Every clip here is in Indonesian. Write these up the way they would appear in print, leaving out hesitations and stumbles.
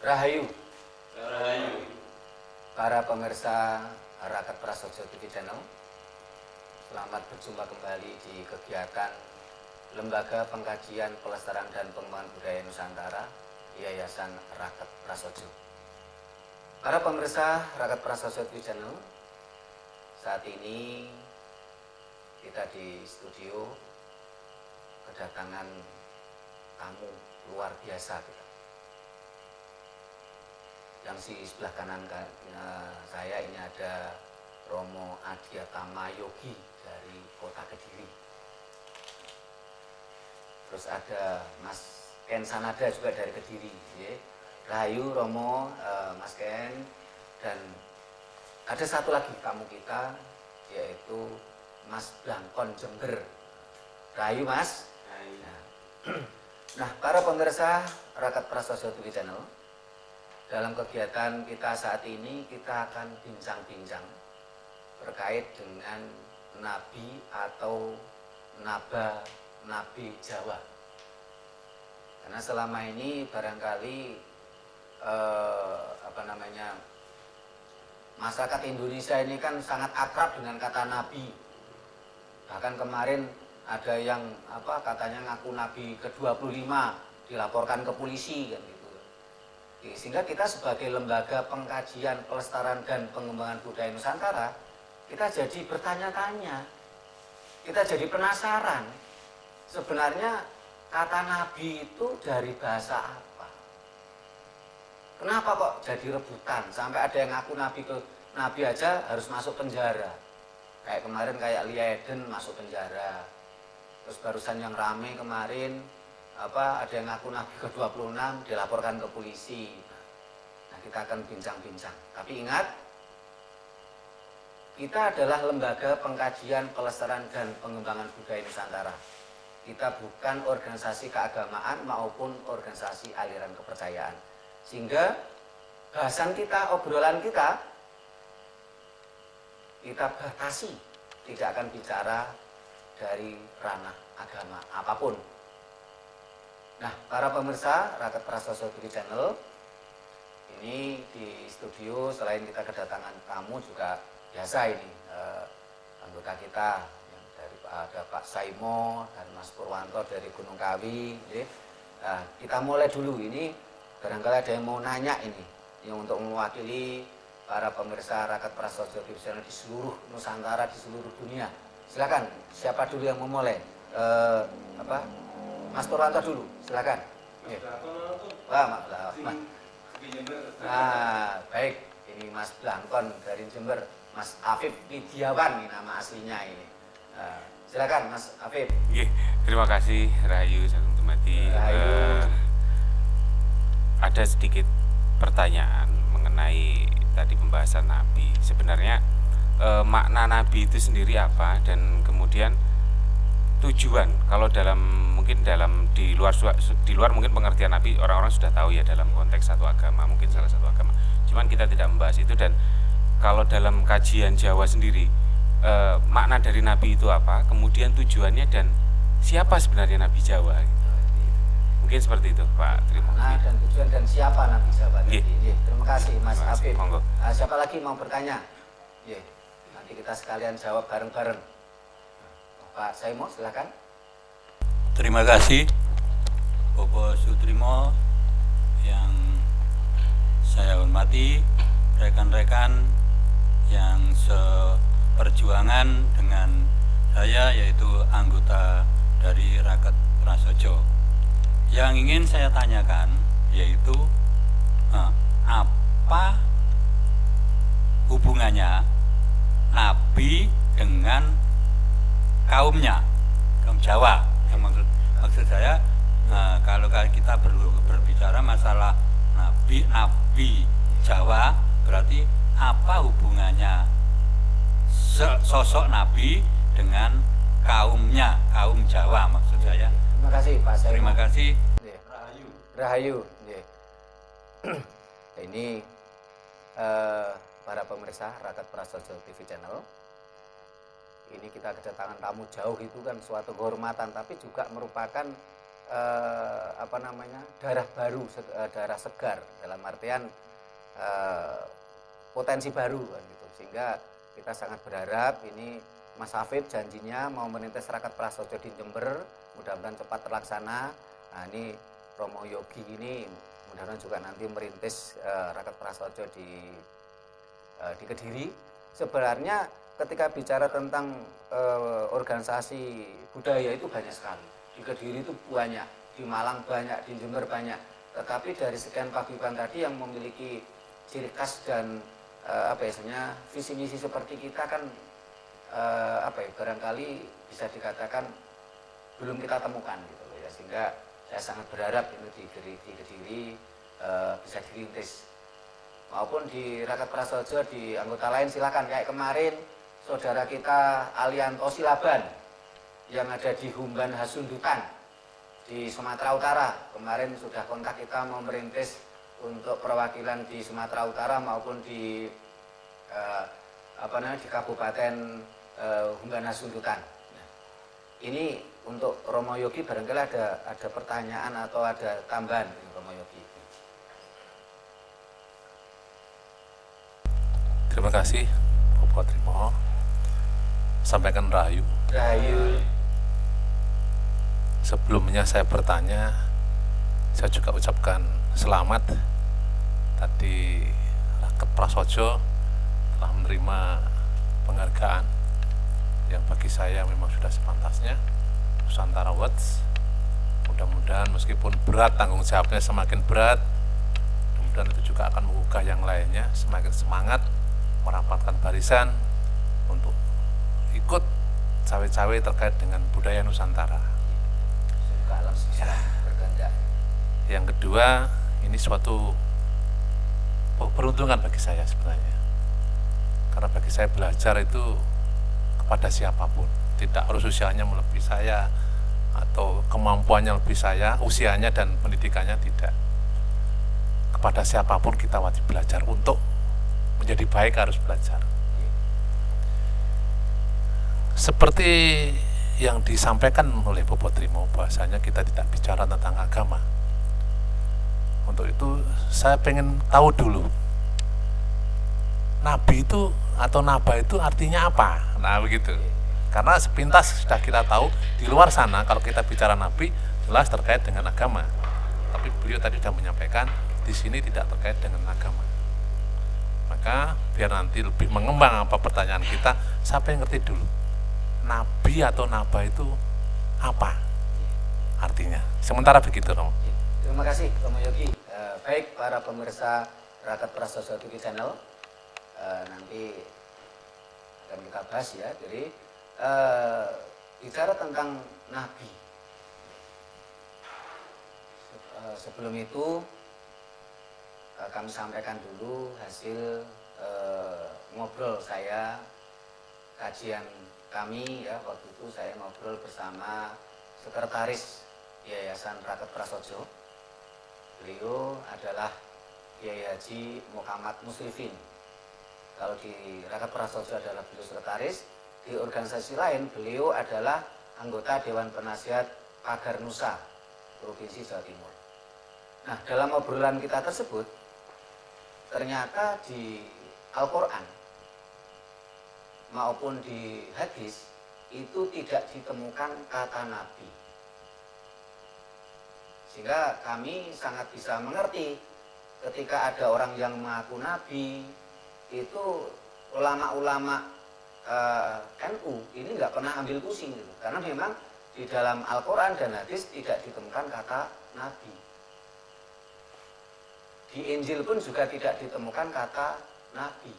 Rahayu, Rahayu. para pemirsa Raket Prasojo TV Channel. Selamat berjumpa kembali di kegiatan Lembaga Pengkajian Pelestarian dan Pengembangan Budaya Nusantara, Yayasan Raket Prasojo. Para pemirsa Raket Prasojo TV Channel, saat ini kita di studio kedatangan tamu luar biasa kita. Yang di sebelah kanan saya ini ada Romo Adiatama Yogi dari Kota Kediri. Terus ada Mas Ken Sanada juga dari Kediri. Rahayu Romo, Mas Ken. Dan ada satu lagi tamu kita, yaitu Mas Blangkon Jember. Rahayu Mas. Nah, para pemirsa Raket Prasojo TV Channel, dalam kegiatan kita saat ini kita akan bincang-bincang terkait dengan nabi atau nabi Jawa. Karena selama ini barangkali masyarakat Indonesia ini kan sangat akrab dengan kata nabi. Bahkan kemarin ada yang katanya ngaku nabi ke-25 dilaporkan ke polisi kan gitu. Sehingga kita sebagai Lembaga Pengkajian Pelestarian dan Pengembangan Budaya Nusantara, kita jadi bertanya-tanya, kita jadi penasaran, sebenarnya kata nabi itu dari bahasa apa? Kenapa kok jadi rebutan? Sampai ada yang ngaku nabi aja harus masuk penjara. Kayak kemarin kayak Lia Eden masuk penjara. Terus barusan yang rame kemarin ada yang ngaku nabi ke-26 dilaporkan ke polisi. Nah, kita akan bincang-bincang. Tapi ingat, kita adalah Lembaga Pengkajian Pelestarian dan Pengembangan Budaya Nusantara. Kita bukan organisasi keagamaan maupun organisasi aliran kepercayaan. Sehingga bahasan kita, obrolan kita batasi, tidak akan bicara dari ranah agama apapun. Nah, para pemirsa Raket Prasojo TV Channel, ini di studio selain kita kedatangan tamu juga biasa ini anggota kita yang dari ada Pak Saimo dan Mas Purwanto dari Gunung Kawi. Nah, kita mulai dulu ini, barangkali ada yang mau nanya ini yang untuk mewakili para pemirsa Raket Prasojo TV Channel di seluruh Nusantara, di seluruh dunia. Silakan, siapa dulu yang mau mulai? Mas Purwanto dulu, silakan. Baik, ini Mas Blangkon dari Jember, Mas Afif Widiawan, ini nama aslinya ini. Silakan Mas Afif. Terima kasih Rahayu Sagung Tumati. Ada sedikit pertanyaan mengenai tadi pembahasan nabi. Sebenarnya makna nabi itu sendiri apa, dan kemudian tujuan, kalau di luar mungkin pengertian nabi orang-orang sudah tahu ya, dalam konteks satu agama, mungkin salah satu agama. Cuman kita tidak membahas itu. Dan kalau dalam kajian Jawa sendiri, makna dari nabi itu apa, kemudian tujuannya, dan siapa sebenarnya nabi Jawa gitu. Mungkin seperti itu Pak. Terima kasih. Dan tujuan dan siapa nabi Jawa. Terima kasih Mas Afif. Siapa lagi mau bertanya? Nanti kita sekalian jawab bareng-bareng. Pak Saimo, silakan. Terima kasih Bapak Sutrimo yang saya hormati, rekan-rekan yang seperjuangan dengan saya, yaitu anggota dari Raket Prasojo. Yang ingin saya tanyakan yaitu apa hubungannya nabi dengan kaumnya, kaum Jawa. Maksud saya, kalau kita berbicara masalah nabi Jawa, berarti apa hubungannya sosok nabi dengan kaumnya, kaum Jawa maksud saya. Terima kasih Pak Saimo. Terima kasih. Rahayu. Ini para pemirsa Raket Prasojo TV Channel. Ini kita kedatangan tamu jauh, itu kan suatu kehormatan, tapi juga merupakan darah baru, darah segar, dalam artian potensi baru kan gitu. Sehingga kita sangat berharap ini Mas Hafid janjinya mau merintis Rakat Prasojo di Jember, mudah-mudahan cepat terlaksana. Nah, ini Romo Yogi ini mudah-mudahan juga nanti merintis Rakat Prasojo di Kediri. Sebenarnya ketika bicara tentang organisasi budaya itu banyak sekali. Di Kediri itu banyak, di Malang banyak, di Jember banyak. Tetapi dari sekian paguyuban tadi yang memiliki ciri khas dan visi misi seperti kita kan barangkali bisa dikatakan belum kita temukan gitu loh ya. Sehingga saya sangat berharap ini di Kediri bisa dirintis, maupun di Rakat Prasojo di anggota lain silakan. Kayak kemarin saudara kita Alianto Silaban yang ada di Humban Hasundutan di Sumatera Utara, kemarin sudah kontak kita mau merintis untuk perwakilan di Sumatera Utara maupun di di Kabupaten Humban Hasundutan. Nah, ini untuk Romo Yogi barangkali ada pertanyaan atau ada tambahan Romo Yogi. Terima kasih Bapak Trimo. Sampaikan Rahayu. Rahayu. Sebelumnya saya bertanya, saya juga ucapkan selamat. Tadi Rakat Prasojo telah menerima penghargaan yang bagi saya memang sudah sepantasnya, Nusantara Awards. Mudah-mudahan meskipun berat, tanggung jawabnya semakin berat, mudah-mudahan itu juga akan menggugah yang lainnya, semakin semangat merapatkan barisan untuk ikut cawe-cawe terkait dengan budaya Nusantara. Yang kedua, ini suatu peruntungan bagi saya sebenarnya, karena bagi saya belajar itu kepada siapapun, tidak harus usianya melebihi saya atau kemampuannya lebih saya, usianya dan pendidikannya tidak. Kepada siapapun kita wajib belajar, untuk menjadi baik harus belajar. Seperti yang disampaikan oleh Bapak Trimo, bahasanya kita tidak bicara tentang agama. Untuk itu saya pengen tahu dulu, nabi itu atau naba itu artinya apa? Nah begitu. Karena sepintas sudah kita tahu di luar sana kalau kita bicara nabi jelas terkait dengan agama. Tapi beliau tadi sudah menyampaikan di sini tidak terkait dengan agama. Maka biar nanti lebih mengembang apa pertanyaan kita, saya pengen ngerti dulu, nabi atau naba itu apa artinya? Sementara begitu, Romo. Terima kasih Romo Yogi. Baik para pemirsa Rakat Prasojo TV Channel, nanti akan kita bahas ya. Jadi bicara tentang nabi. Sebelum itu kami sampaikan dulu hasil ngobrol saya, kajian kami ya. Waktu itu saya ngobrol bersama Sekretaris Yayasan Rakat Prasojo. Beliau adalah Kiai Haji Muhammad Musrifin. Kalau di Rakat Prasojo adalah beliau sekretaris, di organisasi lain beliau adalah anggota Dewan Penasihat Pagar Nusa Provinsi Jawa Timur. Nah, dalam obrolan kita tersebut ternyata di Al-Quran maupun di hadis itu tidak ditemukan kata nabi. Sehingga kami sangat bisa mengerti ketika ada orang yang mengaku nabi, itu ulama-ulama NU ini nggak pernah ambil pusing gitu. Karena memang di dalam Al-Quran dan hadis tidak ditemukan kata nabi. Di Injil pun juga tidak ditemukan kata nabi.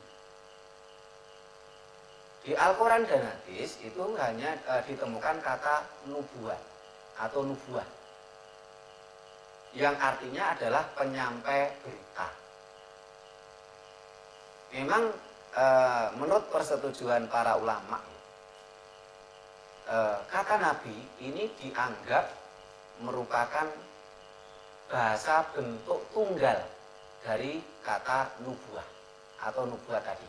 Di Al-Quran dan hadis itu hanya ditemukan kata nubuat atau nubuah, yang artinya adalah penyampai berita. Memang menurut persetujuan para ulama, kata nabi ini dianggap merupakan bahasa bentuk tunggal dari kata nubuah atau nubuat tadi.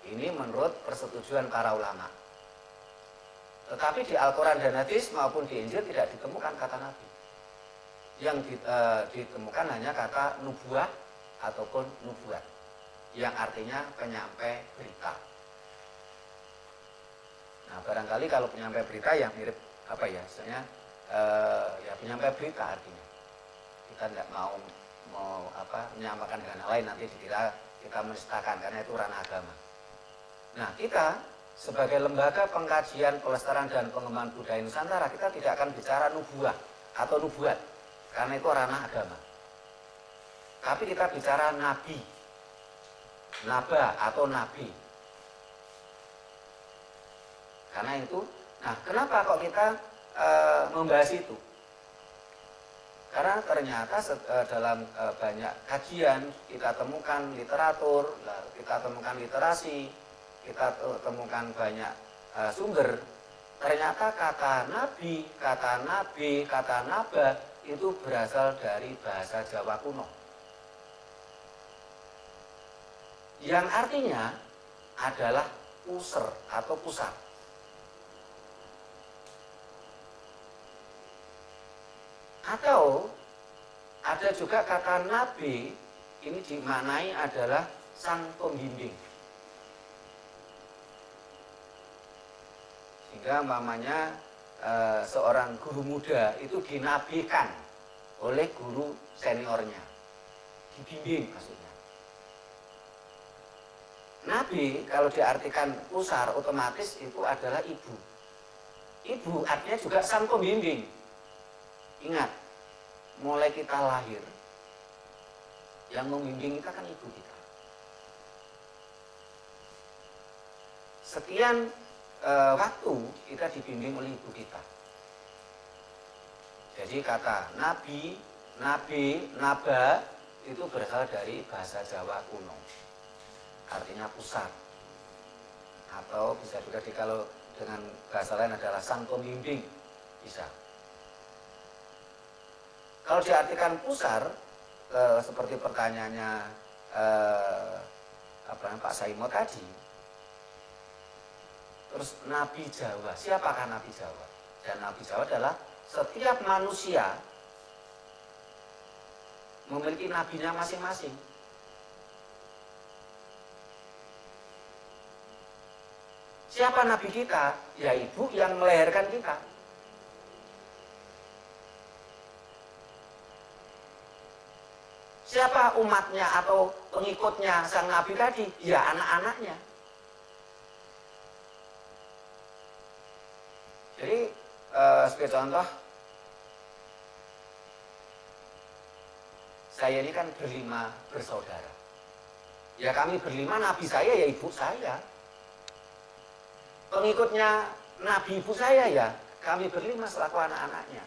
Ini menurut persetujuan para ulama. Tetapi di Al-Quran dan hadis maupun di Injil tidak ditemukan kata nabi. Yang ditemukan hanya kata nubuah ataupun nubuat, yang artinya penyampai berita. Nah, barangkali kalau penyampai berita yang mirip apa ya, misalnya ya penyampai berita artinya. Kita tidak mau menyamakan dengan yang lain, nanti dikira kita menistakan karena itu ranah agama. Nah, kita sebagai lembaga pengkajian, pelestarian dan pengembangan budaya Nusantara, kita tidak akan bicara nubuah atau nubuat karena itu ranah agama. Tapi kita bicara nabi, naba atau nabi. Karena itu, nah kenapa kok kita membahas itu? Karena ternyata dalam banyak kajian kita temukan literatur, kita temukan literasi, kita temukan banyak sumber. Ternyata kata nabi, kata naba itu berasal dari bahasa Jawa kuno. Yang artinya adalah puser atau pusat. Atau ada juga kata nabi, ini dimaknai adalah sang pembimbing. Sehingga umpamanya seorang guru muda itu dinabikan oleh guru seniornya, dibimbing maksudnya. Nabi kalau diartikan pusar otomatis itu adalah ibu. Ibu artinya juga sang pembimbing. Ingat, mulai kita lahir, yang membimbing kita kan ibu kita. Sekian waktu kita dibimbing oleh ibu kita. Jadi kata nabi, naba itu berasal dari bahasa Jawa kuno. Artinya pusat. Atau bisa juga kalau dengan bahasa lain adalah sang pembimbing. Bisa. Kalau diartikan pusar, seperti pertanyaannya Pak Saimo tadi, terus Nabi Jawa, siapakah Nabi Jawa? Dan Nabi Jawa adalah setiap manusia memiliki nabinya masing-masing. Siapa nabi kita? Ya ibu yang melahirkan kita. Siapa umatnya atau pengikutnya sang nabi tadi? Ya anak-anaknya. Jadi sebagai contoh, saya ini kan berlima bersaudara. Ya kami berlima, nabi saya ya ibu saya. Pengikutnya nabi ibu saya ya kami berlima selaku anak-anaknya.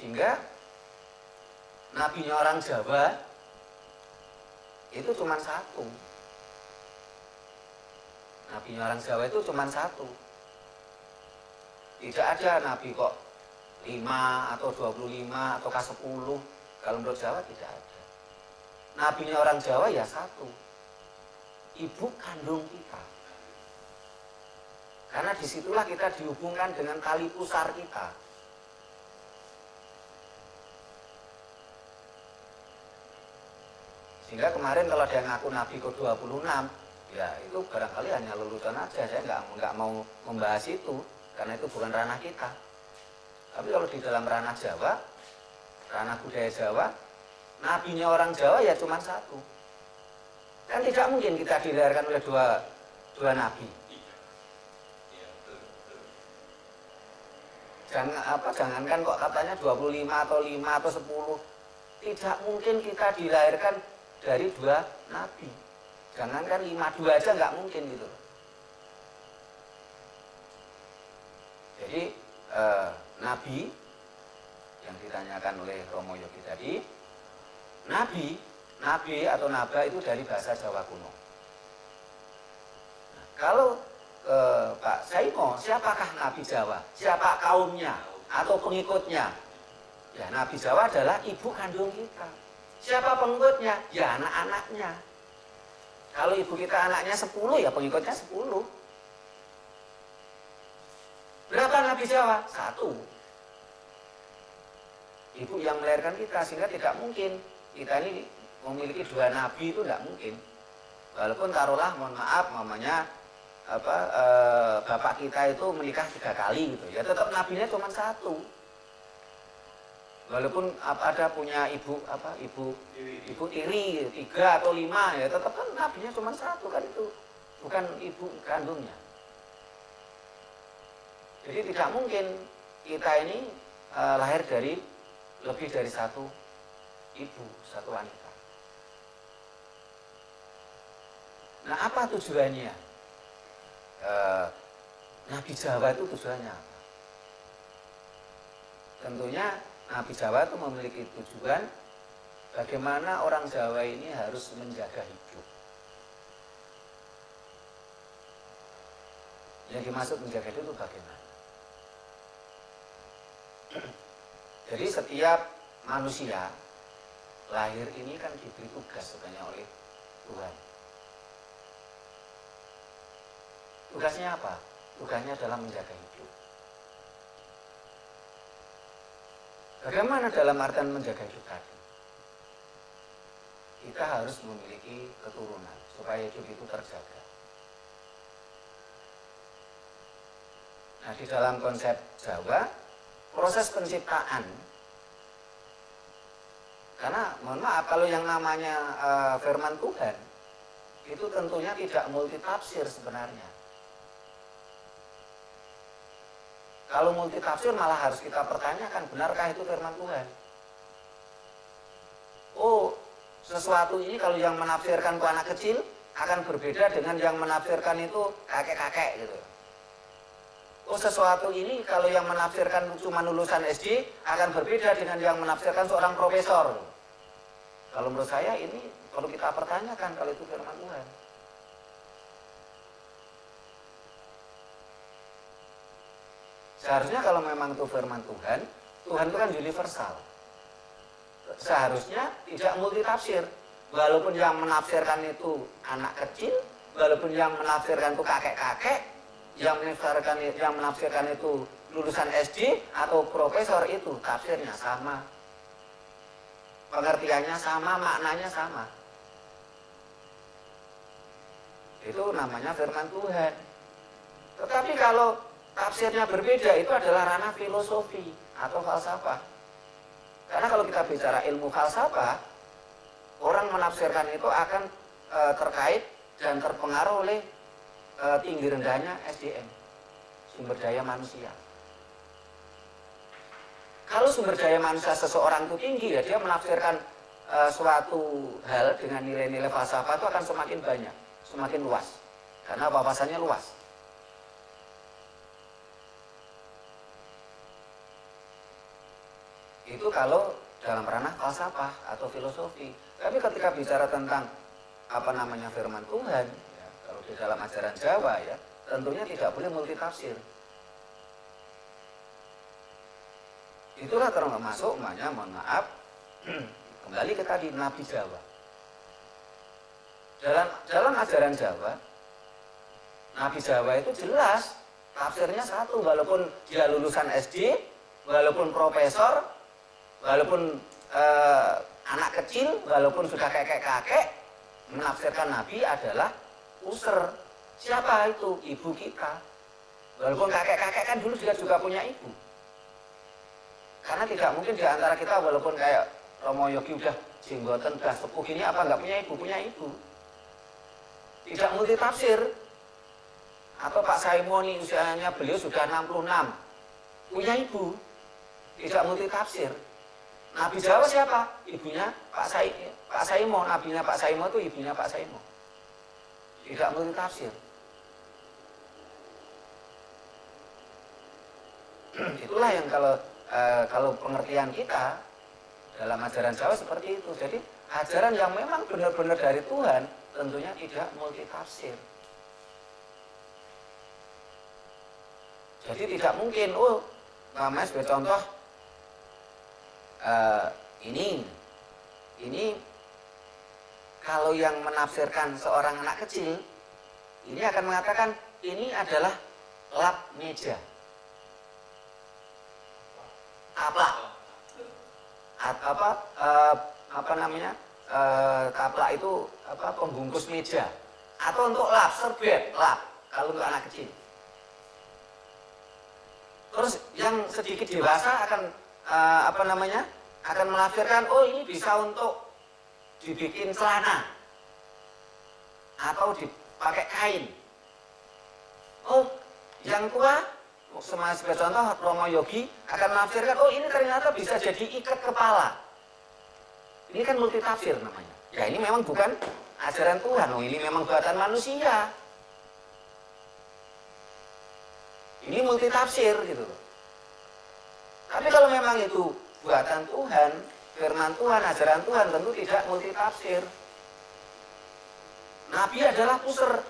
Sehingga nabinya orang Jawa itu cuma satu. Nabinya orang Jawa itu cuma satu. Tidak ada nabi kok 5 atau 25 atau 10. Kalau menurut Jawa tidak ada. Nabinya orang Jawa ya satu. Ibu kandung kita. Karena disitulah kita dihubungkan dengan tali pusar kita. Sehingga kemarin kalau ada yang ngaku Nabi ke-26, ya itu barangkali hanya lelucon aja. Saya nggak mau membahas itu, karena itu bukan ranah kita. Tapi kalau di dalam ranah Jawa, ranah budaya Jawa, nabinya orang Jawa ya cuma satu. Kan tidak mungkin kita dilahirkan oleh dua nabi. Jangankan kok katanya 25 atau 5 atau 10. Tidak mungkin kita dilahirkan dari 2 nabi. Jangankan 5, 2 aja nggak mungkin gitu. Jadi nabi yang ditanyakan oleh Romo Yogi tadi, nabi atau naba itu dari bahasa Jawa kuno. Nah, kalau Pak Saimo, siapakah nabi Jawa? Siapa kaumnya atau pengikutnya? Ya nabi Jawa adalah ibu kandung kita. Siapa pengikutnya? Ya anak-anaknya. Kalau ibu kita anaknya 10, ya pengikutnya 10. Berapa Nabi Jawa? 1. Ibu yang melahirkan kita, sehingga tidak mungkin kita ini memiliki 2 nabi, itu tidak mungkin. Walaupun taruhlah, mohon maaf, mamanya bapak kita itu menikah 3 kali gitu, ya tetap nabinya cuma 1. Walaupun ada punya ibu tiri 3 atau 5, ya tetap kan nabinya cuma 1 kan, itu bukan ibu kandungnya. Jadi tidak mungkin kita ini lahir dari lebih dari 1 ibu, 1 wanita. Nah, apa tujuannya? Nabi Jawa itu tujuannya apa? Tentunya Nabi Jawa itu memiliki tujuan bagaimana orang Jawa ini harus menjaga hidup. Yang dimaksud menjaga hidup itu bagaimana? Jadi setiap manusia lahir ini kan diberi tugas sebenarnya oleh Tuhan. Tugasnya apa? Tugasnya adalah menjaga hidup. Bagaimana dalam artian menjaga hidup tadi? Kita harus memiliki keturunan supaya hidup itu terjaga. Nah, di dalam konsep Jawa, proses penciptaan, karena mohon maaf, kalau yang namanya firman Tuhan itu tentunya tidak multitafsir sebenarnya. Kalau multitafsir malah harus kita pertanyakan, benarkah itu firman Tuhan? Oh, sesuatu ini kalau yang menafsirkan itu anak kecil akan berbeda dengan yang menafsirkan itu kakek-kakek gitu. Oh, sesuatu ini kalau yang menafsirkan cuma lulusan SD akan berbeda dengan yang menafsirkan seorang profesor. Kalau menurut saya ini perlu kita pertanyakan kalau itu firman Tuhan. Seharusnya kalau memang itu firman Tuhan, Tuhan itu kan universal. Seharusnya tidak multitafsir. Walaupun yang menafsirkan itu anak kecil, walaupun yang menafsirkan itu kakek-kakek, yang menafsirkan itu lulusan SD atau profesor, itu tafsirnya sama, pengertiannya sama, maknanya sama. Itu namanya firman Tuhan. Tetapi kalau tafsirnya berbeda, itu adalah ranah filosofi atau falsafah. Karena kalau kita bicara ilmu falsafah, orang menafsirkan itu akan terkait dan terpengaruh oleh tinggi rendahnya SDM, sumber daya manusia. Kalau sumber daya manusia seseorang itu tinggi, ya dia menafsirkan suatu hal dengan nilai-nilai falsafah itu akan semakin banyak, semakin luas, karena wawasannya luas. Itu kalau dalam ranah falsafah atau filosofi. Tapi ketika bicara tentang firman Tuhan, ya, kalau di dalam ajaran Jawa, ya tentunya tidak boleh multitafsir. Itulah termasuk mohon maaf, kembali ke tadi Nabi Jawa. Dalam ajaran Jawa, Nabi Jawa itu jelas tafsirnya satu, walaupun dia lulusan SD, walaupun profesor, walaupun anak kecil, walaupun sudah kakek-kakek, menafsirkan Nabi adalah user. Siapa itu? Ibu kita. Walaupun kakek-kakek kan dulu juga punya ibu. Karena tidak mungkin di antara kita, walaupun kayak Romo Yogi udah jenggoten, udah sepuh gini, apa nggak punya ibu? Punya ibu. Tidak multitafsir. Atau Pak Saimoni, usianya beliau sudah 66, punya ibu. Tidak multitafsir. Nabi Jawa siapa? Ibunya Pak Saimo, nabinya Pak Saimo itu ibunya Pak Saimo. Tidak multitafsir. Itulah yang kalau pengertian kita dalam ajaran Jawa seperti itu. Jadi ajaran yang memang benar-benar dari Tuhan tentunya tidak multitafsir. Jadi tidak mungkin, namanya sebagai contoh, ini kalau yang menafsirkan seorang anak kecil, ini akan mengatakan ini adalah lap meja. Taplak. Apa namanya? Taplak itu pembungkus meja. Atau untuk lap, serbet, lap. Kalau untuk anak kecil. Terus yang sedikit dewasa akan akan menafsirkan, oh ini bisa untuk dibikin celana atau dipakai kain. Oh, yang tua, sebagai contoh Romo Yogi akan menafsirkan, oh ini ternyata bisa jadi ikat kepala. Ini kan multitafsir namanya. Ya ini memang bukan ajaran Tuhan, oh ini memang buatan manusia. Ini multitafsir gitu loh. Tapi kalau memang itu buatan Tuhan, firman Tuhan, ajaran Tuhan, tentu tidak multitafsir. Nabi adalah puser.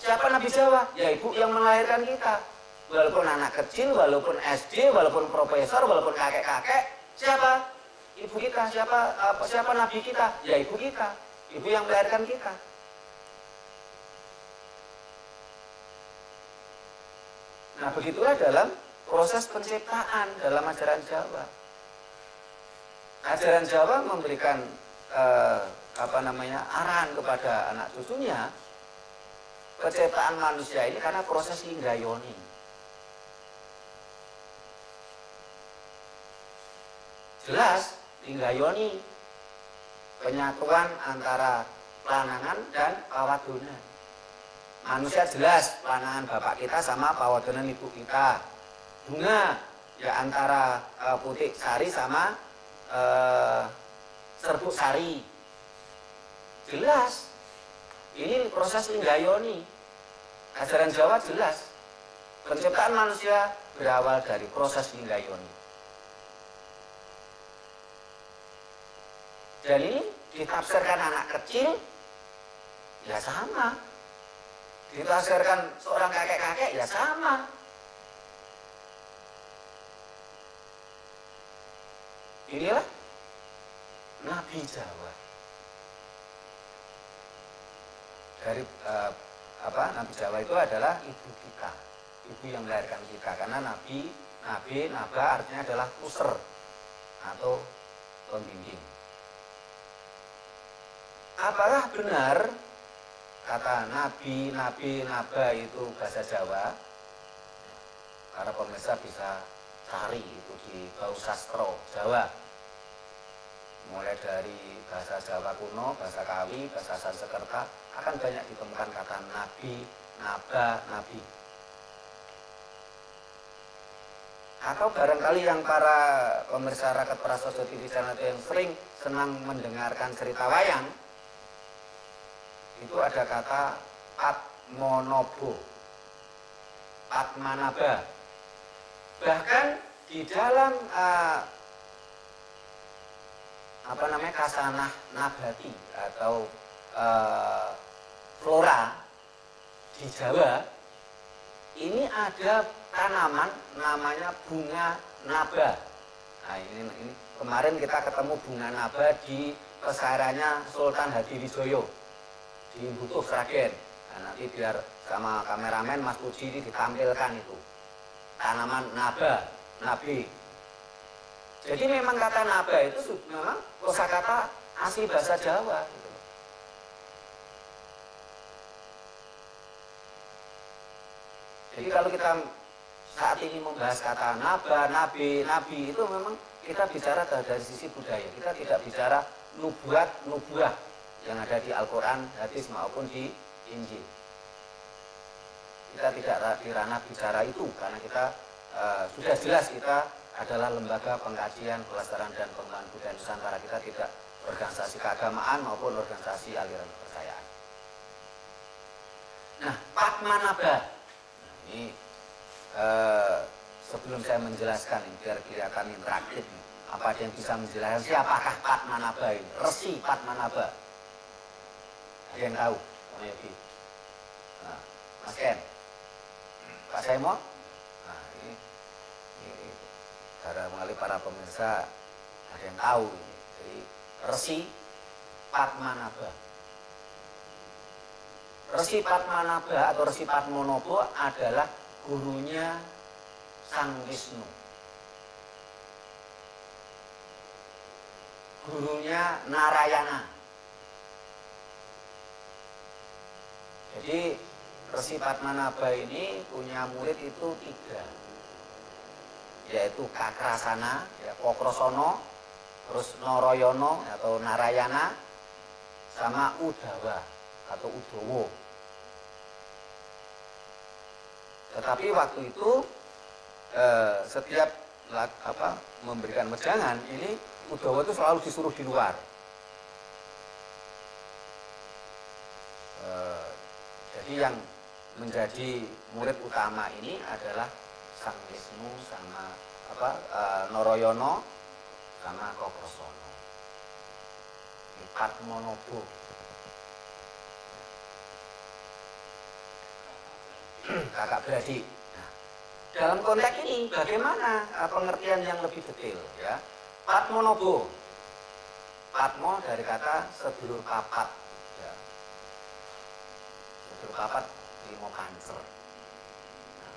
Siapa Nabi Jawa? Ya ibu yang melahirkan kita. Walaupun anak kecil, walaupun SD, walaupun profesor, walaupun kakek-kakek, siapa? Ibu kita. Siapa Nabi kita? Ya ibu kita. Ibu yang melahirkan kita. Nah begitulah dalam proses penciptaan dalam ajaran Jawa. Ajaran Jawa memberikan arahan kepada anak cucunya penciptaan manusia ini karena proses linggayoni. Jelas linggayoni penyatuan antara lanangan dan pawadonan. Manusia jelas lanangan bapak kita sama pawadonan ibu kita. Bunga ya antara putik sari sama serbuk sari. Jelas. Ini proses linggayoni. Ajaran Jawa jelas. Penciptaan manusia berawal dari proses linggayoni. Dan ini ditafsirkan anak kecil ya sama. Ditafsirkan seorang kakek-kakek ya sama. Inilah Nabi Jawa. Dari Nabi Jawa itu adalah ibu kita, ibu yang melahirkan kita. Karena Naba artinya adalah puser atau pembimbing. Apakah benar kata Naba itu bahasa Jawa? Para pemirsa bisa cari itu di Bau Sastro Jawa. Mulai dari bahasa Jawa kuno, bahasa Kawi, bahasa Sanskerta akan banyak ditemukan kata Nabi, Naba, Nabi. Atau barangkali yang para pemirsa Raket Prasojo TV channel itu yang sering senang mendengarkan cerita wayang, itu ada kata Patmonobo, Patmanaba. Bahkan di dalam kasanah nabati atau flora di Jawa ini ada tanaman namanya bunga naba. Nah ini kemarin kita ketemu bunga naba di pesarannya Sultan Hadiwijoyo di Butuh Sragen. Nah, nanti biar sama kameramen Mas Puji ini ditampilkan itu tanaman naba, nabi. Jadi memang kata naba itu memang kosakata asli bahasa Jawa. Gitu. Jadi kalau kita saat ini membahas kata naba, nabi, nabi itu memang kita bicara dari sisi budaya. Kita tidak bicara nubuah yang ada di Al-Quran, hadis maupun di Injil. Kita tidak di ranah bicara itu karena kita sudah jelas kita adalah lembaga pengkajian, pelestarian dan pengembangan budaya Nusantara. Kita tidak organisasi keagamaan maupun organisasi aliran kepercayaan. Nah, Patmanaba. Nah, ini sebelum saya menjelaskan ini biar kelihatan interaktif. Apa ada yang bisa menjelaskan siapakah Patmanaba ini? Resi Patmanaba. Ada yang tahu? Pak Yogi. Nah, Mas Ken. Pak Saimo. Nah, ini barangkali para pemirsa ada yang tahu ini. Jadi Resi Patmanaba. Resi Padmanaba atau Resi Padmanaba adalah gurunya Sang Wisnu. Gurunya Narayana. Jadi Resi Padmanaba ini punya murid itu 3, yaitu Kakrasana, ya, Kokrosono, terus Noroyono atau Narayana, sama Udawa atau Udowo. Tetapi waktu itu setiap memberikan wejangan ini Udawa itu selalu disuruh di luar. Jadi yang menjadi murid utama ini adalah Sang Wisnu sama Noroyono sama Kokrosono. Padmanaba. Kakak beradik. Nah, dalam konteks ini bagaimana pengertian yang lebih detail, ya? Padmanaba. Padma dari kata sedulur papat, ya. Sedulur papat 5 pancer. Nah,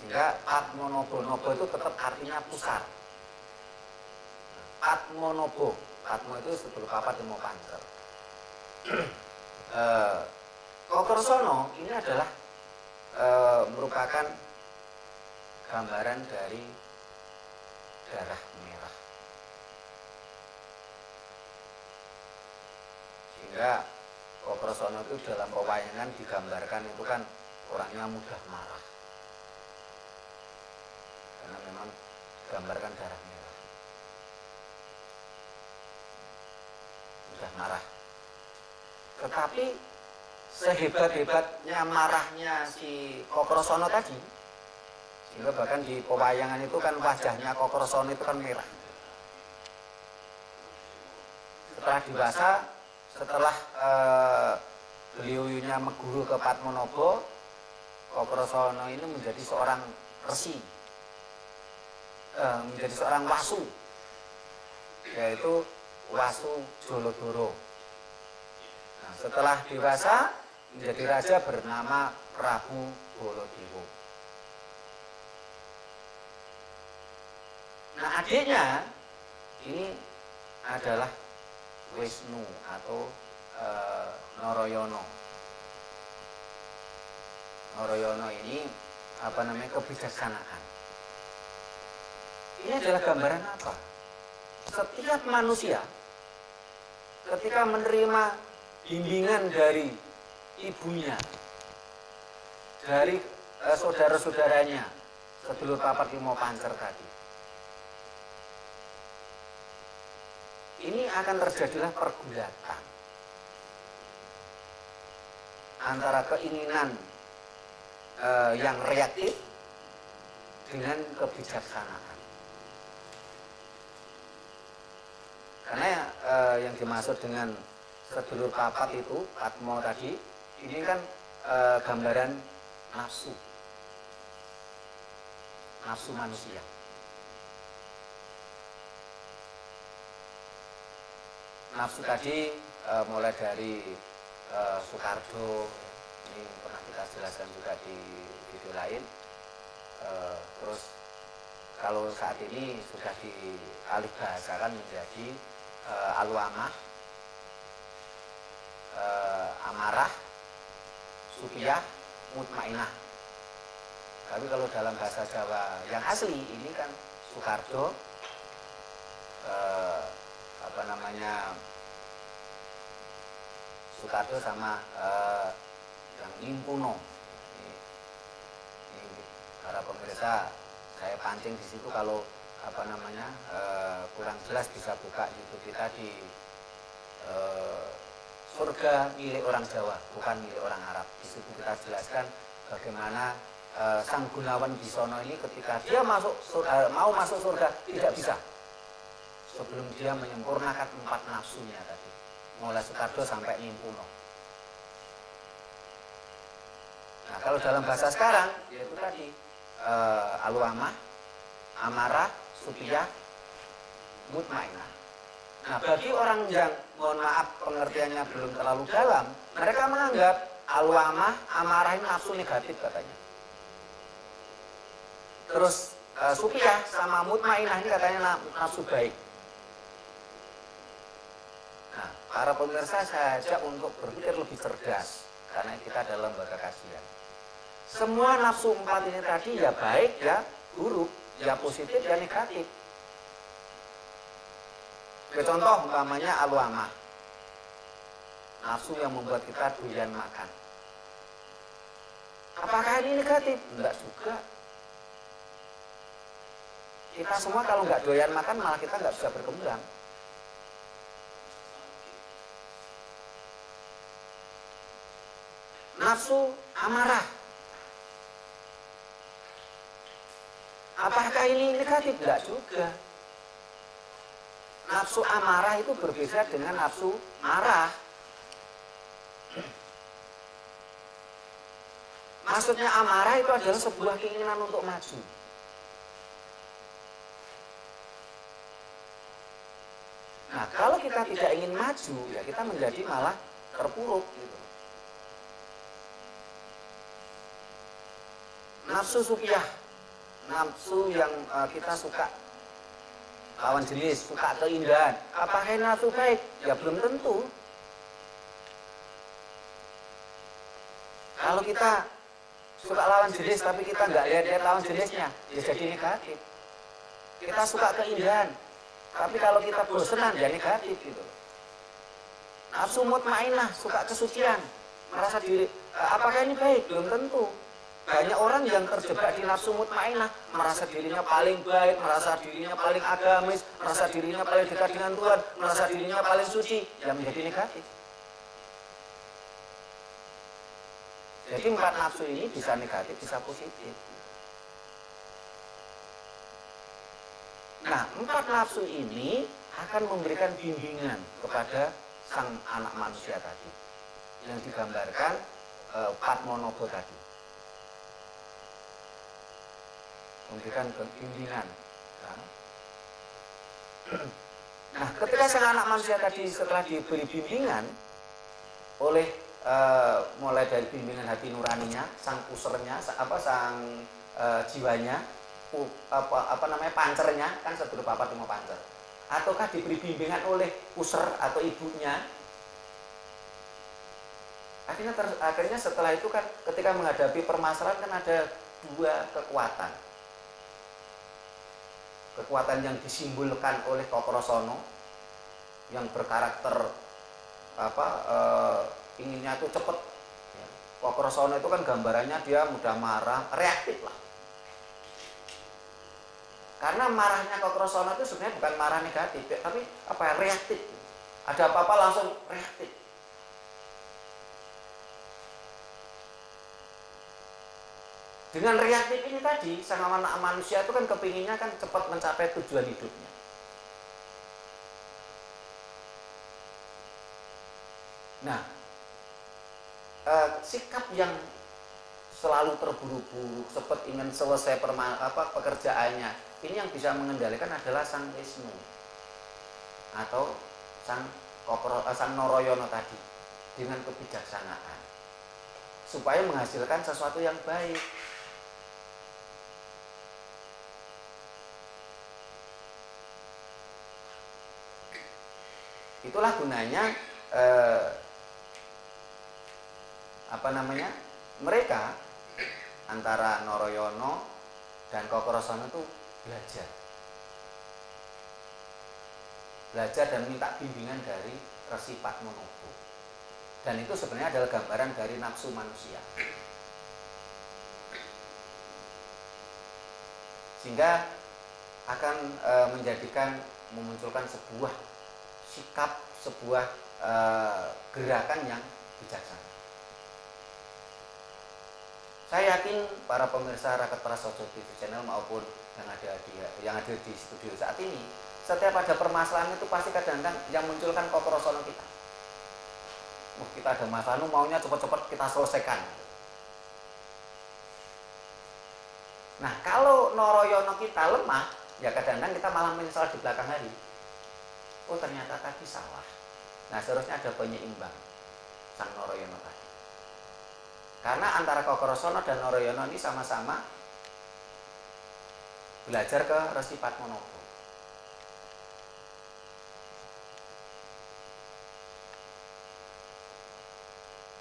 sehingga Padmanaba, naba itu tetap artinya pusar. Padmanaba, Padma itu sedulur papat 5 pancer. Kokrosono ini adalah merupakan gambaran dari darah merah. Sehingga Kokrosono itu dalam pewayangan digambarkan itu kan orangnya mudah marah. Karena memang digambarkan darah merah. Mudah marah. Tetapi sehebat-hebatnya marahnya si Kokrosono tadi, sehingga bahkan di pewayangan itu kan wajahnya Kokrosono itu kan merah. Setelah dewasa, setelah beliaunya meguru ke Padmanaba, Kokrosono ini menjadi seorang resi, menjadi seorang wasu, yaitu Wasu Jolodoro. Nah, setelah dewasa menjadi raja bernama Prabu Baladewa. Nah, adiknya ini adalah Wisnu atau Noroyono. Noroyono ini kebijaksanaan. Ini adalah gambaran apa? Setiap manusia ketika menerima bimbingan dari ibunya, dari saudara-saudaranya, sedulur papat 5 pancer tadi, ini akan terjadilah pergulatan antara keinginan yang reaktif dengan kebijaksanaan. Karena yang dimaksud dengan sedulur papat itu, Padma tadi, ini kan gambaran nafsu manusia. Nafsu tadi mulai dari Soekardo, ini pernah kita jelaskan juga di video lain. Terus kalau saat ini sudah dialih bahasakan menjadi al-wamah, amarah, sufiyah, mutmainah. Tapi kalau dalam bahasa Jawa yang asli ini kan Soekardo, Soekardo sama yang Impuno. Ini para pemirsa, saya pancing di situ kalau kurang jelas bisa buka YouTube kita di surga milik orang Jawa, bukan milik orang Arab. Di situ kita jelaskan bagaimana Sang Gunawan Bisono ini ketika dia mau masuk surga tidak bisa sebelum dia menyempurnakan 4 nafsunya tadi, mulai Soekardo sampai Impuno. Nah, kalau dalam bahasa sekarang yaitu tadi al-wamah, amarah, sufiyah, mutmainah. Nah, bagi orang yang, mohon maaf pengertiannya belum terlalu dalam, mereka menganggap alwamah, amarah ini nafsu negatif katanya. Terus sufiyah sama mutmainah ini katanya nafsu baik. Nah, para pemirsa saya ajak untuk berpikir lebih cerdas karena kita dalam lembaga kajian. Semua nafsu 4 ini tadi ya baik ya buruk, ya positif ya negatif. Contoh umpamanya alwamah, nafsu yang membuat kita doyan makan. Apakah ini negatif? Enggak juga. Kita semua kalau nggak doyan makan malah kita nggak bisa berkembang. Nafsu amarah, apakah ini negatif? Enggak juga. Nafsu amarah itu berbeda dengan nafsu marah. Maksudnya amarah itu adalah sebuah keinginan untuk maju. Nah, kalau kita tidak ingin maju, ya kita menjadi malah terpuruk gitu. Nafsu sufiyah, nafsu yang kita suka lawan jenis, suka keindahan. Apakah ini nafsu baik? Ya belum tentu. Kalau kita suka lawan jenis tapi kita nggak lihat lawan jenisnya, ya jadi negatif. Kita suka keindahan, tapi kalau kita bosenan ya negatif gitu. Nafsu mutmainah, suka kesucian, merasa diri, apakah ini baik? Belum tentu. Banyak orang yang terjebak di nafsu mutmainah, merasa dirinya paling baik, merasa dirinya paling agamis, merasa dirinya paling dekat dengan Tuhan, merasa dirinya paling suci, yang menjadi negatif. Jadi 4 nafsu ini bisa negatif, bisa positif. Nah, 4 nafsu ini akan memberikan bimbingan kepada sang anak manusia tadi, yang digambarkan Padmanabha tadi. Memberikan bimbingan. Nah, ketika sang anak manusia tadi setelah diberi bimbingan oleh mulai dari bimbingan hati nuraninya, sang pusernya, sang jiwanya, pancernya, kan sedulur papat 5 pancer. Ataukah diberi bimbingan oleh puser atau ibunya? Akhirnya setelah itu kan ketika menghadapi permasalahan kan ada 2 kekuatan. Kekuatan yang disimbolkan oleh Kakrasana yang berkarakter inginnya itu cepat. Kakrasana itu kan gambarannya dia mudah marah, reaktif lah. Karena marahnya Kakrasana itu sebenarnya bukan marah negatif, tapi reaktif. Ada apa-apa langsung reaktif. Dengan reaktif ini tadi, sang anak manusia itu kan kepinginnya kan cepat mencapai tujuan hidupnya. Nah, sikap yang selalu terburu-buru, cepat ingin selesai pekerjaannya, ini yang bisa mengendalikan adalah sang Wisnu atau sang Narayana tadi dengan kebijaksanaan supaya menghasilkan sesuatu yang baik. Itulah gunanya mereka antara Narayana dan Kakrasana itu belajar dan minta bimbingan dari Resi Padmanabha. Dan itu sebenarnya adalah gambaran dari nafsu manusia. Sehingga akan memunculkan sebuah sikap, sebuah gerakan yang bijaksana. Saya yakin para pemirsa Raket Prasojo TV channel maupun yang ada di studio saat ini, setiap ada permasalahan itu pasti kadang-kadang yang munculkan Kakrasana kita. Kita ada masalah, maunya cepat-cepat kita selesaikan. Nah, kalau Narayana kita lemah, ya kadang-kadang kita malah menyesal di belakang hari. Oh, ternyata tadi salah. Nah, seharusnya ada penyeimbang sang Narayana tadi. Karena antara Kokrosono dan Noroyono ini sama-sama belajar ke Resi Padmanaba.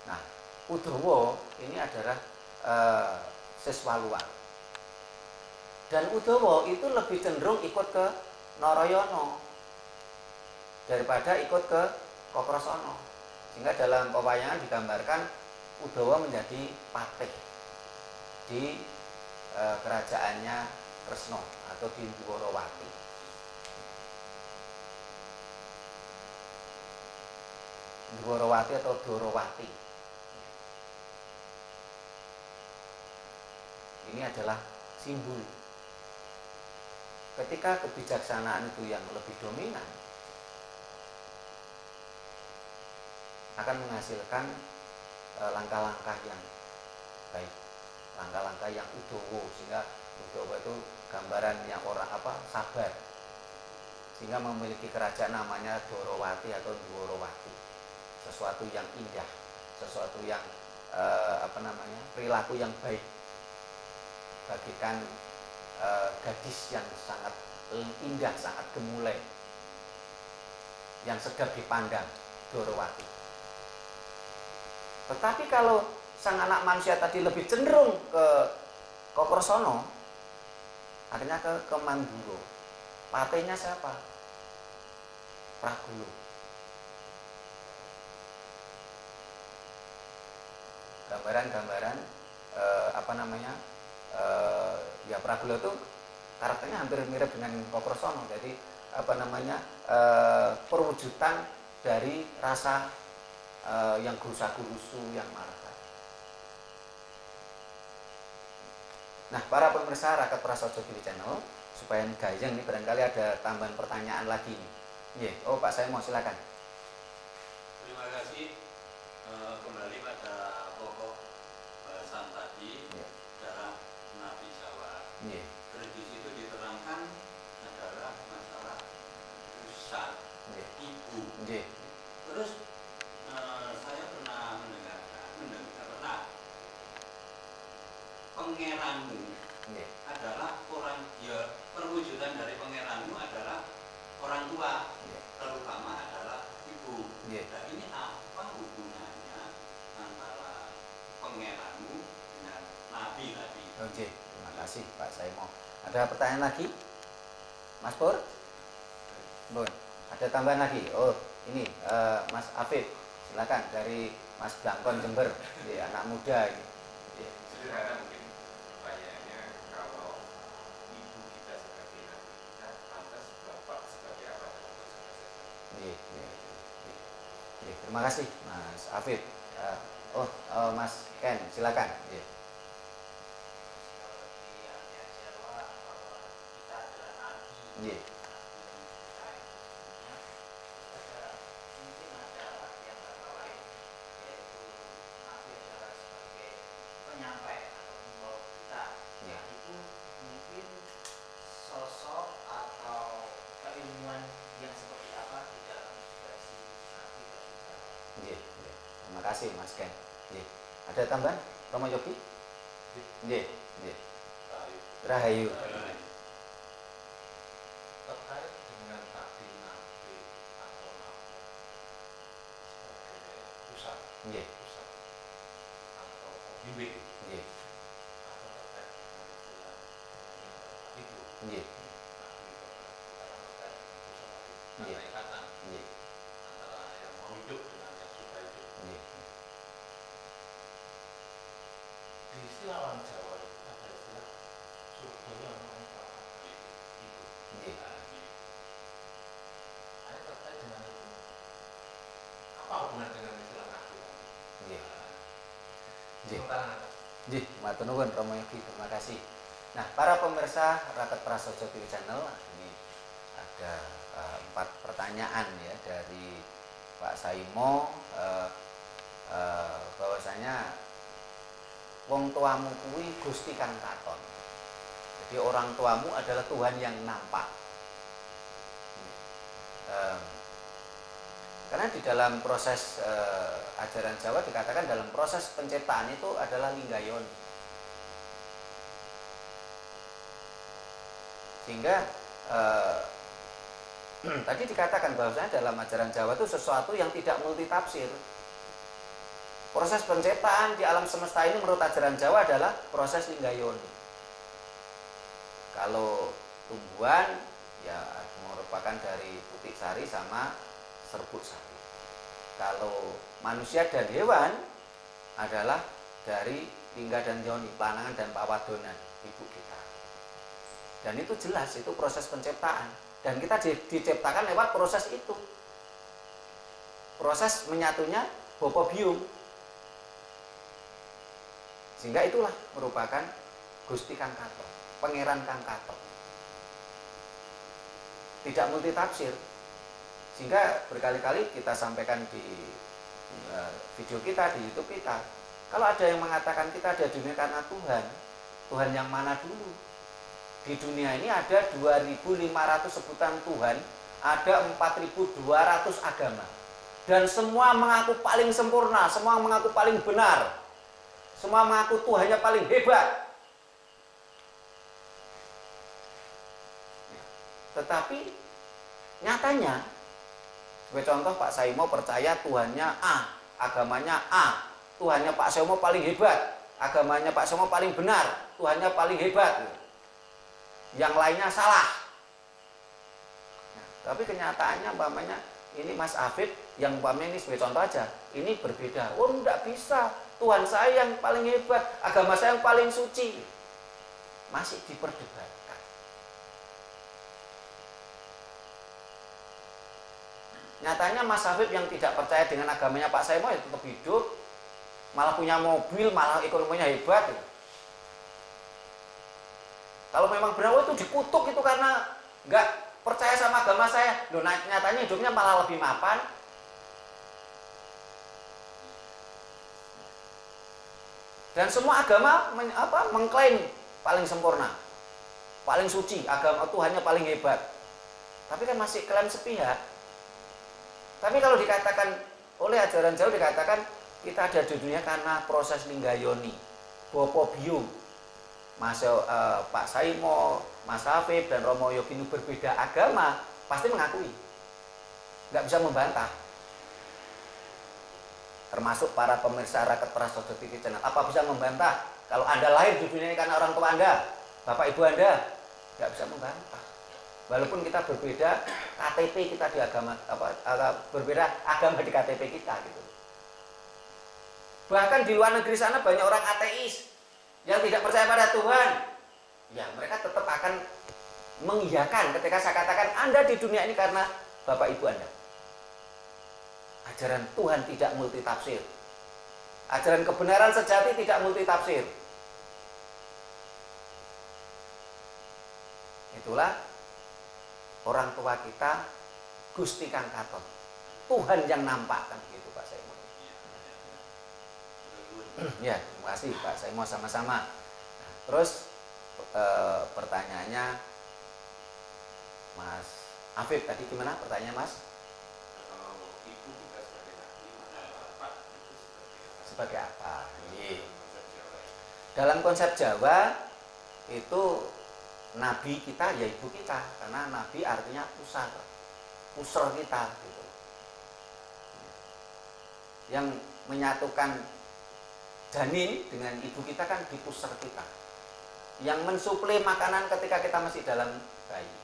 Nah, Udawa ini adalah siswa luar. Dan Udawa itu lebih cenderung ikut ke Noroyono daripada ikut ke Kokrosono. Sehingga dalam pewayangan digambarkan Udawa menjadi patih di kerajaannya Kresna atau di Dwarawati. Dwarawati atau Dwarawati. Ini adalah simbol. Ketika kebijaksanaan itu yang lebih dominan, akan menghasilkan langkah-langkah yang baik, langkah-langkah yang udawa, sehingga udawa itu gambaran yang orang sabar, sehingga memiliki kerajaan namanya Dwarawati atau Dwarawati, sesuatu yang indah, sesuatu yang perilaku yang baik, bagikan gadis yang sangat indah, sangat gemulai, yang sedap dipandang, Dwarawati. Tetapi kalau sang anak manusia tadi lebih cenderung ke Kokrosono, akhirnya ke Mandura. Patihnya siapa? Pragulo. Gambaran-gambaran ya Pragulo itu karakternya hampir mirip dengan Kokrosono. Jadi perwujudan dari rasa yang gerusa-gerusu, yang marah. Nah, para pemirsa Raket Prasaja TV Channel, supaya gayeng nih, barangkali ada tambahan pertanyaan lagi nih. Yeah. Oh, Pak, saya mau silakan. Terima kasih. Kembali pada pokok bahasan tadi, darah Nabi Jawa. Yeah. Terus di situ diterangkan adalah masalah pusat, ibu. Yeah. Terus saya pernah mendengar pangeranmu adalah orang, ya perwujudan dari pangeranmu adalah orang tua, terutama adalah ibu. Nah, ini apa hubungannya antara pangeranmu dengan Nabi tadi? Oke, terima kasih Pak Saimo. Ada pertanyaan lagi, Mas Pur? Bun, ada tambahan lagi? Oh, ini Mas Afif. Silakan dari Mas Blangkon Jember, anak muda. Sederhana mungkin pertanyaannya, kalau ibu kita sebagai nabi kita, lantas bapak sebagai apa dalam bahasa Terima kasih Mas Afif. Mas Ken, silakan. Penyampai atau pembawa kita, itu mungkin sosok atau keilmuan yang seperti apa di dalam versi Nabi tersebut. Terima kasih Mas Ken. Ada tambahan, Romo Yogi? Rahayu. Terkait dengan tadi nabi atau nabi sebagai pusat atau pembimbing atau terkait dengan istilah itu nabi terkait dengan ikatan antara yang mau hidup dengan yang sudah hidup. Di istilah orang Jawa itu ada istilah surganya orang ibu. Ada terkait dengan itu. Apa hubungan dengan istilah nabi? Matur nuwun Romo Yogi, terima kasih. Nah, para pemirsa Raket Prasaja TV Channel, ini ada 4 pertanyaan ya dari Pak Saimo, bahwasanya wong tuamu kuwi Gusti kang katon. Jadi orang tuamu adalah Tuhan yang nampak. Karena di dalam proses ajaran Jawa dikatakan dalam proses penciptaan itu adalah linggayon. Sehingga tadi dikatakan bahwasanya dalam ajaran Jawa itu sesuatu yang tidak multitafsir. Proses penciptaan di alam semesta ini menurut ajaran Jawa adalah proses linggayon. Kalau tumbuhan ya merupakan dari putik sari sama serbuk sari. Kalau manusia dan hewan adalah dari lingga dan yoni, panangan dan pawadonan ibu kita. Dan itu jelas, itu proses penciptaan. Dan kita diciptakan lewat proses itu. Proses menyatunya Bapa Biung. Sehingga itulah merupakan Gusti Kang Kato, Pangeran Kang Kato. Tidak multitafsir. Sehingga berkali-kali kita sampaikan di video kita, di YouTube kita. Kalau ada yang mengatakan kita ada di dunia karena Tuhan, Tuhan yang mana dulu? Di dunia ini ada 2.500 sebutan Tuhan, ada 4.200 agama. Dan semua mengaku paling sempurna, semua mengaku paling benar. Semua mengaku Tuhannya paling hebat. Tetapi nyatanya, sebagai contoh Pak Saimo percaya Tuhannya A, agamanya A. Tuhannya Pak Saimo paling hebat, agamanya Pak Saimo paling benar, Tuhannya paling hebat. Yang lainnya salah. Nah, tapi kenyataannya umpamanya ini Mas Afid yang umpamanya ini sebagai contoh aja, ini berbeda. Oh enggak bisa, Tuhan saya yang paling hebat, agama saya yang paling suci. Masih diperdebatkan. Nyatanya Mas Afid yang tidak percaya dengan agamanya Pak Saimo ya tetap hidup, malah punya mobil, malah ekonominya hebat. Kalau memang benar itu dikutuk itu karena nggak percaya sama agama saya. Loh, nyatanya hidupnya malah lebih mapan. Dan semua agama mengklaim paling sempurna, paling suci, agama Tuhannya paling hebat. Tapi kan masih klaim sepihak. Tapi kalau dikatakan oleh ajaran Jawa dikatakan kita ada di dunia karena proses linggayoni, Bapa Biung, Pak Saimo, Mas Afif dan Romo Yoginu berbeda agama, pasti mengakui, nggak bisa membantah. Termasuk para pemirsa Raket Prasojo TV Channel, apa bisa membantah kalau Anda lahir di dunia ini karena orang tua Anda, Bapak Ibu Anda, nggak bisa membantah. Walaupun kita berbeda KTP kita di agama, berbeda agama di KTP kita gitu. Bahkan di luar negeri sana banyak orang ateis yang tidak percaya pada Tuhan. Ya mereka tetap akan mengiyakan ketika saya katakan Anda di dunia ini karena Bapak Ibu Anda. Ajaran Tuhan tidak multitafsir. Ajaran kebenaran sejati tidak multitafsir. Itulah orang tua kita Gusti Kang Katon, Tuhan yang nampak kan gitu Pak Saimo. Ya, terima kasih Pak Saimo sama-sama. Nah, terus pertanyaannya Mas Afif tadi gimana pertanyaan Mas? Sebagai apa? Dalam konsep Jawa itu Nabi kita ya ibu kita, karena Nabi artinya pusar kita gitu. Yang menyatukan janin dengan ibu kita kan di pusar kita. Yang mensuplai makanan ketika kita masih dalam bayi.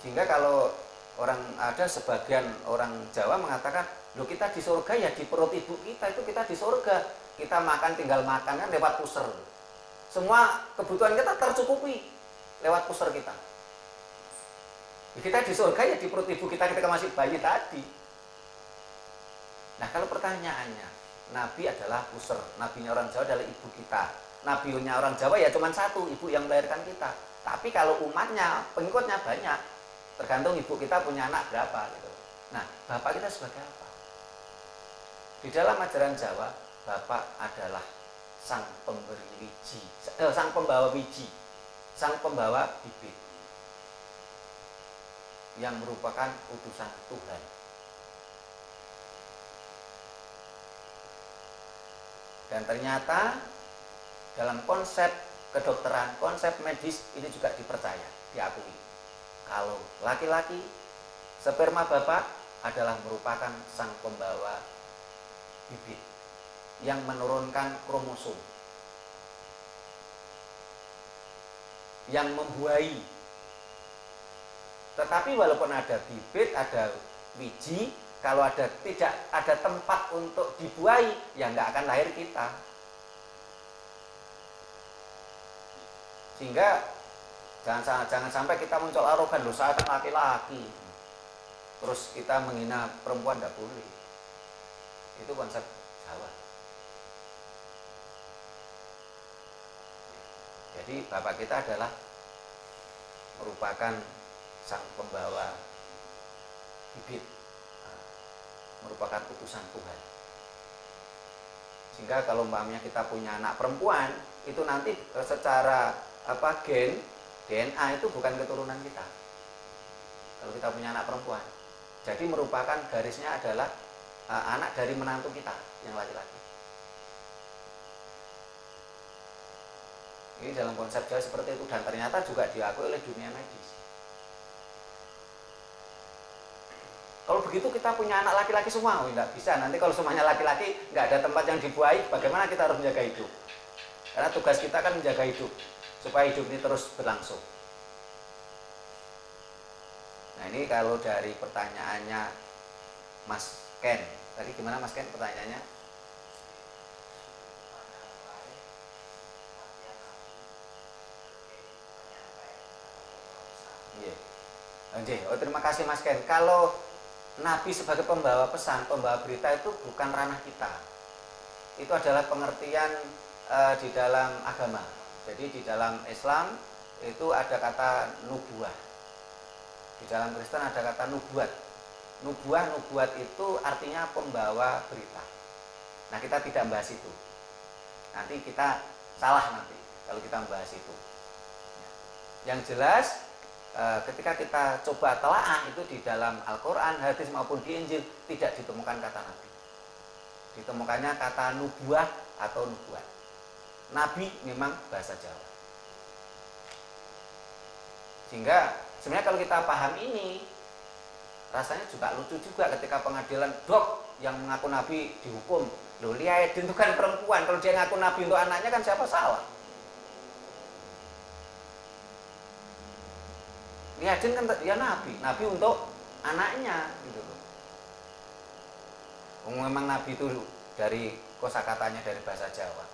Sehingga kalau ada sebagian orang Jawa mengatakan, loh kita di surga ya di perut ibu kita, itu kita di surga. Kita makan tinggal makan kan lewat pusar. Semua kebutuhan kita tercukupi lewat pusar kita. Kita di surga ya di perut ibu kita ketika masih bayi tadi. Nah kalau pertanyaannya, Nabi adalah pusar, nabinya orang Jawa adalah ibu kita. Nabinya orang Jawa ya cuma satu, ibu yang melahirkan kita. Tapi kalau umatnya, pengikutnya banyak, tergantung ibu kita punya anak berapa gitu. Nah, bapak kita sebagai apa? Di dalam ajaran Jawa, bapak adalah sang pemberi wiji, sang pembawa wiji, sang pembawa bibit. yang merupakan utusan Tuhan. Dan ternyata dalam konsep kedokteran, konsep medis ini juga dipercaya, diakui. Kalau laki-laki, sperma bapak adalah merupakan sang pembawa bibit yang menurunkan kromosom, yang membuahi. Tetapi walaupun ada bibit, ada biji, kalau tidak ada tempat untuk dibuahi, ya nggak akan lahir kita. Sehingga jangan sampai kita muncul arogan, loh saya kan laki-laki, terus kita menghina perempuan, nggak boleh. Itu konsep Jawa. Jadi bapak kita adalah merupakan sang pembawa bibit, merupakan utusan Tuhan. Sehingga kalau umpamanya kita punya anak perempuan, itu nanti secara gen DNA itu bukan keturunan kita. Kalau kita punya anak perempuan, jadi merupakan garisnya adalah anak dari menantu kita yang laki-laki. Ini dalam konsep Jawa seperti itu, dan ternyata juga diakui oleh dunia medis. Kalau begitu kita punya anak laki-laki semua, nggak bisa. Nanti kalau semuanya laki-laki, nggak ada tempat yang dibuahi, bagaimana kita harus menjaga hidup? Karena tugas kita kan menjaga hidup, supaya hidup ini terus berlangsung. Nah ini kalau dari pertanyaannya Mas Ken, tadi gimana Mas Ken pertanyaannya? Iya. Oh, terima kasih Mas Ken. Kalau Nabi sebagai pembawa pesan, pembawa berita itu bukan ranah kita. Itu adalah pengertian di dalam agama. Jadi di dalam Islam itu ada kata nubuah. Di dalam Kristen ada kata nubuat. Nubuat itu artinya pembawa berita. Nah kita tidak membahas itu. Nanti kita salah nanti kalau kita membahas itu. Yang jelas ketika kita coba telaah itu di dalam Al-Quran, hadis maupun di Injil tidak ditemukan kata Nabi. Ditemukannya kata nubuah atau nubuat. Nabi memang bahasa Jawa. Sehingga sebenarnya kalau kita paham ini, rasanya juga lucu juga ketika pengadilan, dok yang mengaku Nabi dihukum. Loh, Liaidin itu kan perempuan, kalau dia ngaku Nabi untuk anaknya kan siapa salah? Liaidin kan dia Nabi untuk anaknya gitu loh. Memang Nabi itu dari kosakatanya dari bahasa Jawa.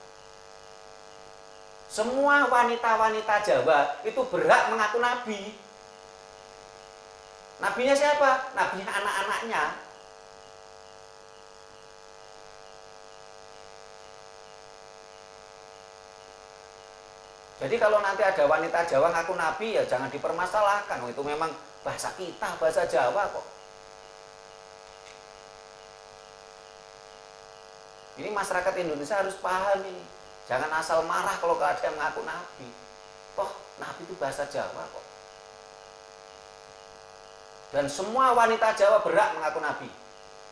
Semua wanita-wanita Jawa itu berhak mengaku Nabi. Nabinya siapa? Nabinya anak-anaknya. Jadi kalau nanti ada wanita Jawa ngaku Nabi, ya jangan dipermasalahkan. Oh, itu memang bahasa kita, bahasa Jawa kok. Ini masyarakat Indonesia harus paham ini. Jangan asal marah kalau ada yang mengaku Nabi. Toh Nabi itu bahasa Jawa kok. Dan semua wanita Jawa berhak mengaku Nabi.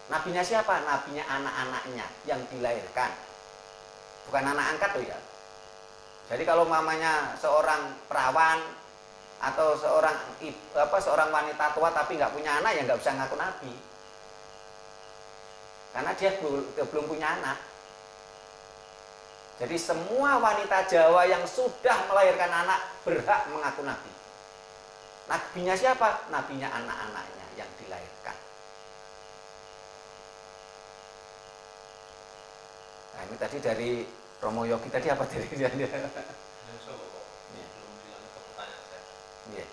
Nabinya siapa? Nabinya anak-anaknya yang dilahirkan. Bukan anak angkat loh ya. Jadi kalau mamanya seorang perawan atau seorang wanita tua tapi nggak punya anak, ya nggak bisa ngaku Nabi. Karena dia belum punya anak. Jadi semua wanita Jawa yang sudah melahirkan anak berhak mengaku Nabi. Nabinya siapa? Nabinya anak-anaknya yang dilahirkan. Nah ini tadi dari Romo Yogi tadi apa dari dia? Belum dilanjut ke pertanyaan saya. Iya.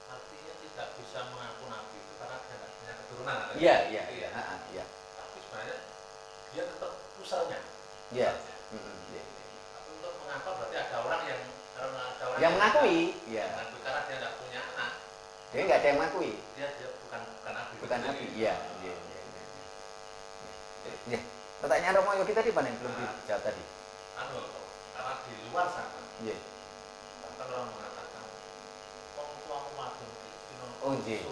Artinya tidak bisa mengaku Nabi itu karena dia tidak punya keturunan. Iya. Tapi sebenarnya dia tetap pusatnya. Iya. Tapi untuk mengapa berarti ada orang yang yang mengakui, ya. Karena dia tidak punya anak. Dia nggak ada yang mengakui. Dia bukan Nabi. Bukan Nabi. Iya. Pertanyaan Romo Yogi tadi mana yang belum dijawab tadi? Karena di luar sana. Iya. Bahkan orang mengatakan orang tua wadon Oh nggih.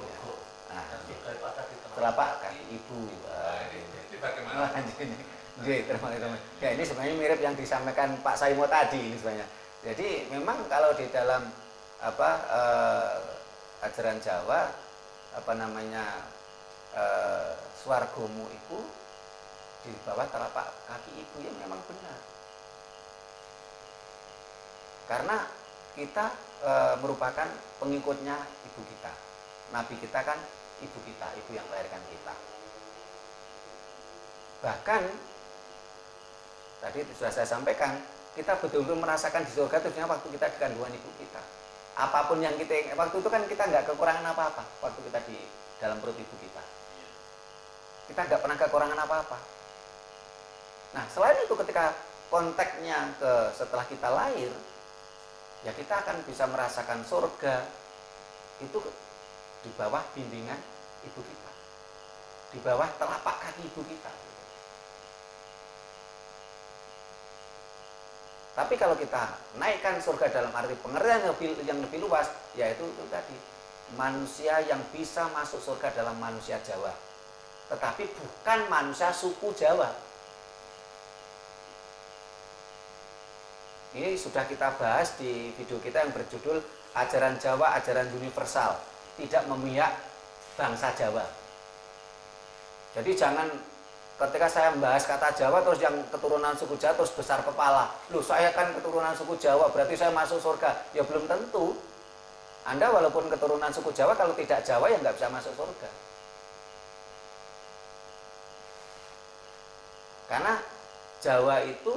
Nah, Daripada di telapak kaki ibu. Jadi bagaimana? Nggih, terima kasih. Ya ini sebenarnya mirip yang disampaikan Pak Saimo tadi ini sebenarnya. Jadi memang kalau di dalam ajaran Jawa swargomu itu di bawah telapak kaki ibu ya memang benar. Karena kita merupakan pengikutnya ibu kita. Nabi kita kan ibu kita, ibu yang melahirkan kita. Bahkan tadi sudah saya sampaikan, kita betul-betul merasakan di surga itu waktu kita di kandungan ibu kita. Apapun yang kita waktu itu kan kita nggak kekurangan apa-apa waktu kita di dalam perut ibu kita. Kita nggak pernah kekurangan apa-apa. Nah selain itu ketika konteksnya setelah kita lahir, ya kita akan bisa merasakan surga itu di bawah bimbingan ibu kita, di bawah telapak kaki ibu kita. Tapi kalau kita naikkan surga dalam arti pengertian yang lebih luas, yaitu itu tadi manusia yang bisa masuk surga dalam manusia Jawa, tetapi bukan manusia suku Jawa. Ini sudah kita bahas di video kita yang berjudul Ajaran Jawa, Ajaran Universal, tidak memihak bangsa Jawa. Jadi jangan ketika saya membahas kata Jawa terus yang keturunan suku Jawa terus besar kepala. Loh saya kan keturunan suku Jawa berarti saya masuk surga. Ya belum tentu. Anda walaupun keturunan suku Jawa kalau tidak Jawa ya nggak bisa masuk surga. Karena Jawa itu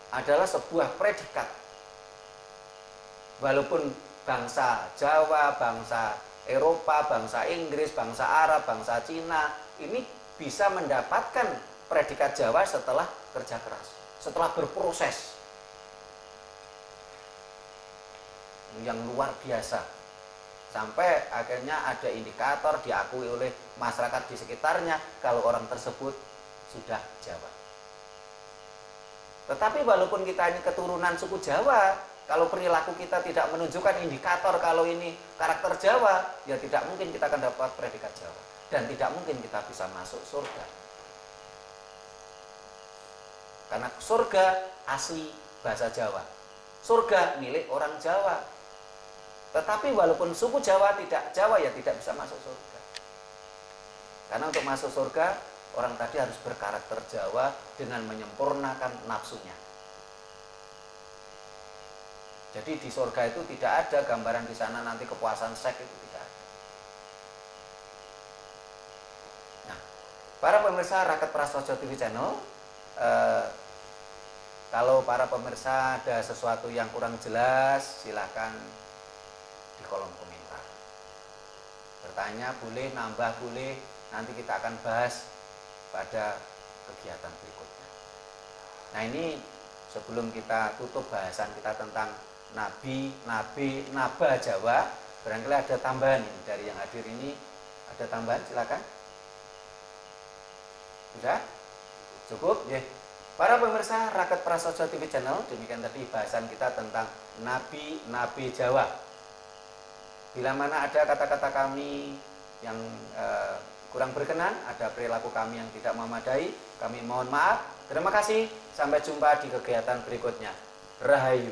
adalah sebuah predikat. Walaupun bangsa Jawa, bangsa Eropa, bangsa Inggris, bangsa Arab, bangsa Cina ini bisa mendapatkan predikat Jawa setelah kerja keras, setelah berproses yang luar biasa, sampai akhirnya ada indikator diakui oleh masyarakat di sekitarnya kalau orang tersebut sudah Jawa. Tetapi walaupun kita ini keturunan suku Jawa, kalau perilaku kita tidak menunjukkan indikator kalau ini karakter Jawa, ya tidak mungkin kita akan dapat predikat Jawa. Dan tidak mungkin kita bisa masuk surga. Karena surga asli bahasa Jawa. Surga milik orang Jawa. Tetapi walaupun suku Jawa tidak Jawa ya tidak bisa masuk surga. Karena untuk masuk surga, orang tadi harus berkarakter Jawa dengan menyempurnakan nafsunya. Jadi di surga itu tidak ada gambaran di sana nanti kepuasan seks itu tidak ada. Nah, para pemirsa Raket Prasojo TV Channel, kalau para pemirsa ada sesuatu yang kurang jelas, silakan di kolom komentar. Bertanya boleh, nambah boleh, nanti kita akan bahas pada kegiatan berikutnya. Nah ini sebelum kita tutup bahasan kita tentang Nabi, Naba Jawa, barangkali ada tambahan ini dari yang hadir ini. Ada tambahan, silakan. Sudah? Cukup? Ya. Para pemirsa Raket Prasojo TV Channel, demikian tadi bahasan kita tentang Nabi Jawa. Bila mana ada kata-kata kami yang kurang berkenan, ada perilaku kami yang tidak memadai, kami mohon maaf. Terima kasih, sampai jumpa di kegiatan berikutnya. Rahayu.